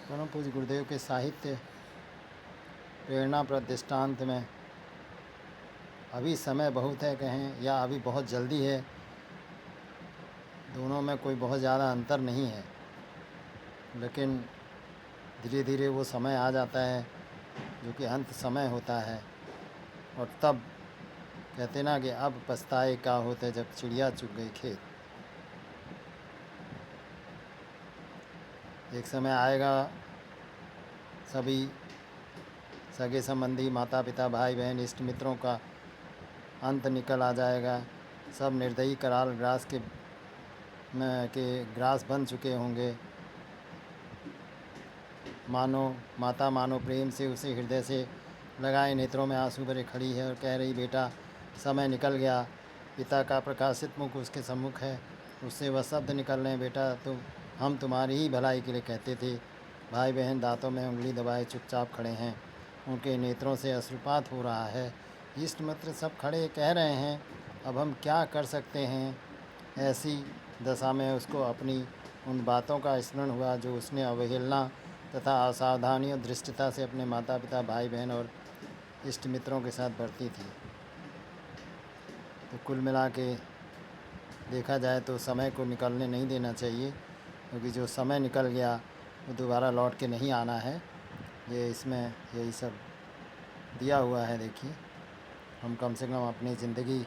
परम पूज्य गुरुदेव के साहित्य प्रेरणाप्रद दृष्टांत में अभी समय बहुत है कहें या अभी बहुत जल्दी है, दोनों में कोई बहुत ज़्यादा अंतर नहीं है, लेकिन धीरे धीरे वो समय आ जाता है जो कि अंत समय होता है। और तब कहते ना कि अब पछताए का होते जब चिड़िया चुग गई खेत। एक समय आएगा, सभी सगे संबंधी, माता पिता, भाई बहन, इष्ट मित्रों का अंत निकल आ जाएगा। सब निर्दयी कराल ग्रास के ग्रास बन चुके होंगे। मानो प्रेम से उसे हृदय से लगाए नेत्रों में आंसू भरे खड़ी है और कह रही, बेटा समय निकल गया। पिता का प्रकाशित मुख उसके सम्मुख है, उससे वह शब्द निकल रहे हैं, बेटा हम तुम्हारी ही भलाई के लिए कहते थे। भाई बहन दांतों में उंगली दबाए चुपचाप खड़े हैं, उनके नेत्रों से अश्रुपात हो रहा है। इष्ट मित्र सब खड़े कह रहे हैं, अब हम क्या कर सकते हैं। ऐसी दशा में उसको अपनी उन बातों का स्मरण हुआ जो उसने अवहेलना तथा असावधानी और दृष्टता से अपने माता पिता, भाई बहन और इष्ट मित्रों के साथ बरती थी। तो कुल मिला के देखा जाए तो समय को निकलने नहीं देना चाहिए, क्योंकि जो समय निकल गया वो दोबारा लौट के नहीं आना है। ये इसमें यही सब दिया हुआ है। देखिए, हम कम से कम अपनी ज़िंदगी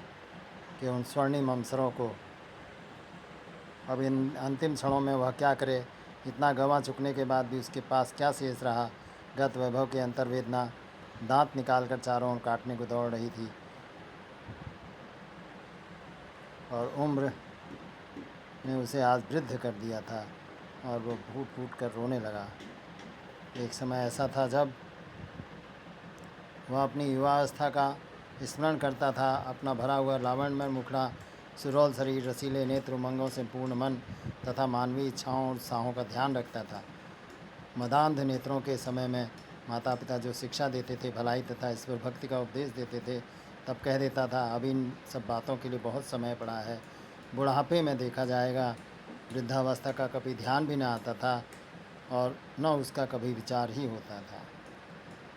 के उन स्वर्णिम अवसरों को, अब इन अंतिम क्षणों में वह क्या करे। इतना गंवा चुकने के बाद भी उसके पास क्या शेष रहा। गत वैभव की अंतर्वेदना दांत निकालकर चारों ओर काटने को दौड़ रही थी और उम्र ने उसे आज वृद्ध कर दिया था और वो फूट फूट कर रोने लगा। एक समय ऐसा था जब वह अपनी युवावस्था का स्मरण करता था, अपना भरा हुआ लावण्यमय मुखड़ा, सुडौल शरीर, रसीले नेत्र, उमंगों से पूर्ण मन तथा मानवीय इच्छाओं और उत्साहों का ध्यान रखता था। मदांध नेत्रों के समय में माता पिता जो शिक्षा देते थे, भलाई तथा ईश्वर भक्ति का उपदेश देते थे, तब कह देता था, अब इन सब बातों के लिए बहुत समय पड़ा है, बुढ़ापे में देखा जाएगा। वृद्धावस्था का कभी ध्यान भी न आता था और न उसका कभी विचार ही होता था।